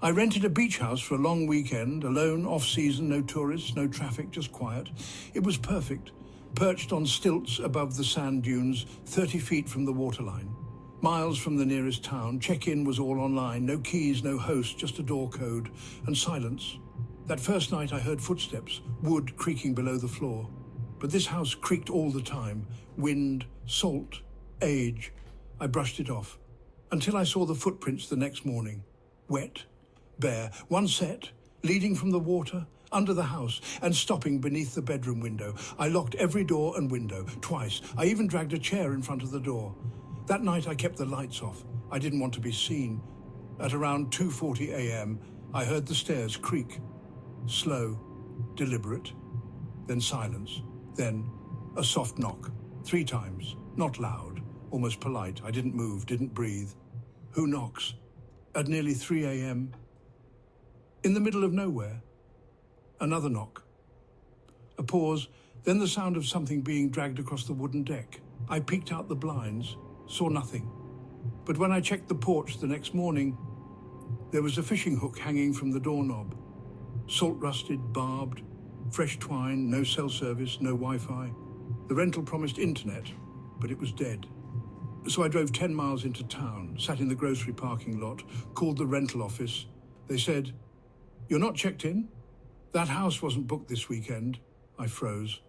I rented a beach house for a long weekend, alone, off-season, no tourists, no traffic, just quiet. It was perfect, perched on stilts above the sand dunes, 30 feet from the waterline. Miles from the nearest town, check-in was all online, no keys, no host, just a door code, and silence. That first night I heard footsteps, wood creaking below the floor. But this house creaked all the time, wind, salt, age. I brushed it off, until I saw the footprints the next morning, wet, bare, one set, leading from the water, under the house, and stopping beneath the bedroom window. I locked every door and window, twice. I even dragged a chair in front of the door. That night I kept the lights off. I didn't want to be seen. At around 2:40 a.m., I heard the stairs creak. Slow, deliberate, then silence, then a soft knock, 3 times, not loud, almost polite. I didn't move, didn't breathe. Who knocks? At nearly 3 a.m., in the middle of nowhere. Another knock. A pause, then the sound of something being dragged across the wooden deck. I peeked out the blinds, saw nothing. But when I checked the porch the next morning, there was a fishing hook hanging from the doorknob. Salt-rusted, barbed, fresh twine, no cell service, no Wi-Fi. The rental promised internet, but it was dead. So I drove 10 miles into town, sat in the grocery parking lot, called the rental office. They said, "You're not checked in? That house wasn't booked this weekend." I froze.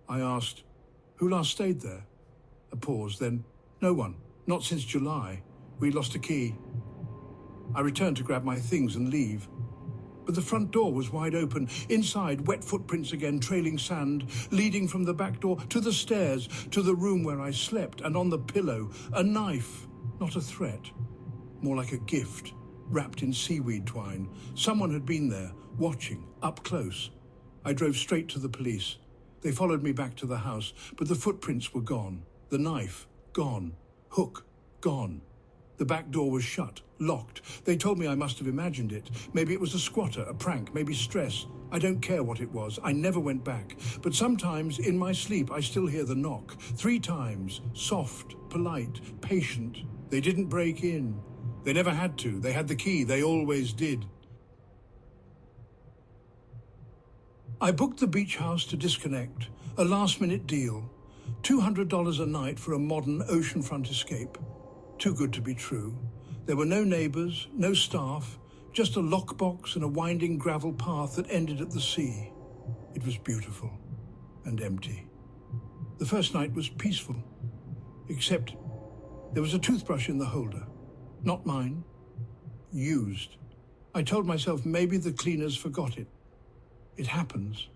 I asked, "Who last stayed there?" A pause, then, "No one, not since July. We lost a key." I returned to grab my things and leave. But the front door was wide open. Inside, wet footprints again, trailing sand, leading from the back door to the stairs, to the room where I slept, and on the pillow, a knife, not a threat, more like a gift, wrapped in seaweed twine. Someone had been there, watching, up close. I drove straight to the police. They followed me back to the house, but the footprints were gone. The knife, gone. Hook, gone. The back door was shut, locked. They told me I must have imagined it. Maybe it was a squatter, a prank, maybe stress. I don't care what it was. I never went back. But sometimes, in my sleep, I still hear the knock. 3 times. Soft, polite, patient. They didn't break in. They never had to. They had the key. They always did. I booked the beach house to disconnect. A last-minute deal. $200 a night for a modern oceanfront escape. Too good to be true. There were no neighbors, no staff, just a lockbox and a winding gravel path that ended at the sea. It was beautiful and empty. The first night was peaceful, except there was a toothbrush in the holder. Not mine, used. I told myself maybe the cleaners forgot it. It happens.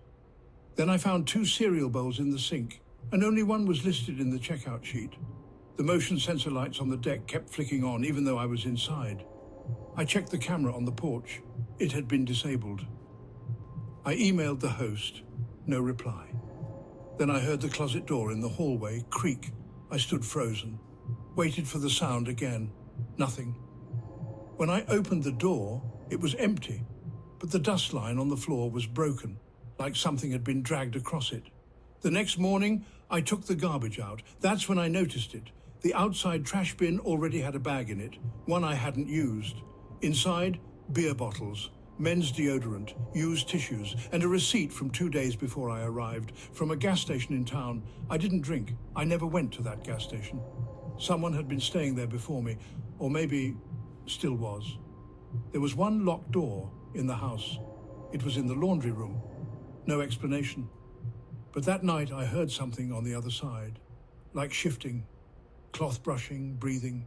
Then I found 2 cereal bowls in the sink, and only one was listed in the checkout sheet. The motion sensor lights on the deck kept flicking on even though I was inside. I checked the camera on the porch. It had been disabled. I emailed the host. No reply. Then I heard the closet door in the hallway creak. I stood frozen. Waited for the sound again. Nothing. When I opened the door, it was empty, but the dust line on the floor was broken, like something had been dragged across it. The next morning, I took the garbage out. That's when I noticed it. The outside trash bin already had a bag in it, one I hadn't used. Inside, beer bottles, men's deodorant, used tissues, and a receipt from 2 days before I arrived, from a gas station in town. I didn't drink. I never went to that gas station. Someone had been staying there before me, or maybe still was. There was one locked door in the house. It was in the laundry room. No explanation. But that night I heard something on the other side, like shifting, cloth brushing, breathing.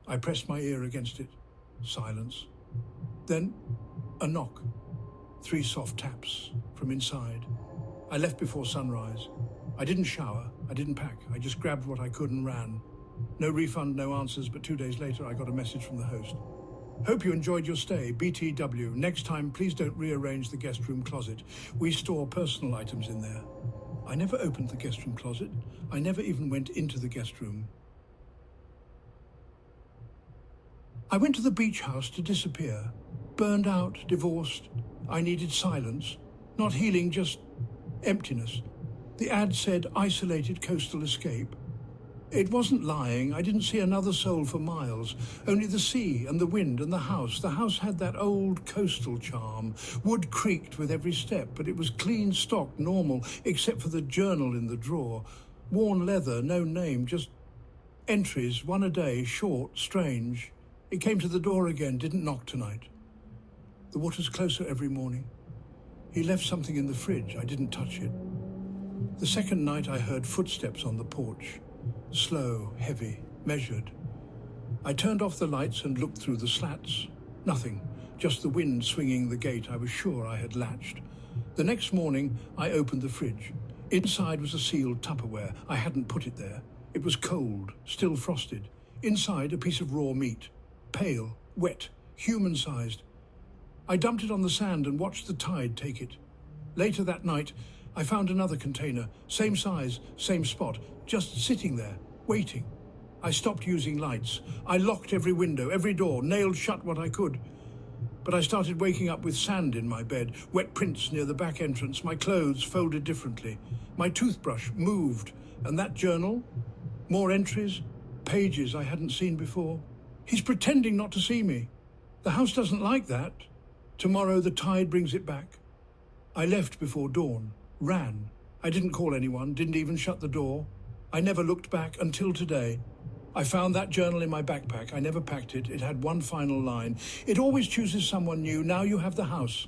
I pressed my ear against it. Silence. Then a knock. 3 soft taps from inside. I left before sunrise. I didn't shower. I didn't pack. I just grabbed what I could and ran. No refund, no answers, but 2 days later I got a message from the host. "Hope you enjoyed your stay. BTW. Next time, please don't rearrange the guest room closet. We store personal items in there." I never opened the guest room closet. I never even went into the guest room. I went to the beach house to disappear. Burned out, divorced. I needed silence. Not healing, just emptiness. The ad said isolated coastal escape. It wasn't lying. I didn't see another soul for miles. Only the sea and the wind and the house. The house had that old coastal charm. Wood creaked with every step, but it was clean stock, normal, except for the journal in the drawer. Worn leather, no name, just entries, one a day, short, strange. It came to the door again, didn't knock tonight. The water's closer every morning. He left something in the fridge. I didn't touch it. The second night I heard footsteps on the porch. Slow, heavy, measured. I turned off the lights and looked through the slats. Nothing, just the wind swinging the gate I was sure I had latched. The next morning, I opened the fridge. Inside was a sealed Tupperware. I hadn't put it there. It was cold, still frosted. Inside, a piece of raw meat. Pale, wet, human-sized. I dumped it on the sand and watched the tide take it. Later that night, I found another container, same size, same spot, just sitting there, waiting. I stopped using lights. I locked every window, every door, nailed shut what I could. But I started waking up with sand in my bed, wet prints near the back entrance, my clothes folded differently. My toothbrush moved, and that journal? More entries, pages I hadn't seen before. He's pretending not to see me. The house doesn't like that. Tomorrow the tide brings it back. I left before dawn. Ran. I didn't call anyone, didn't even shut the door. I never looked back until today. I found that journal in my backpack. I never packed it. It had one final line. It always chooses someone new. Now you have the house.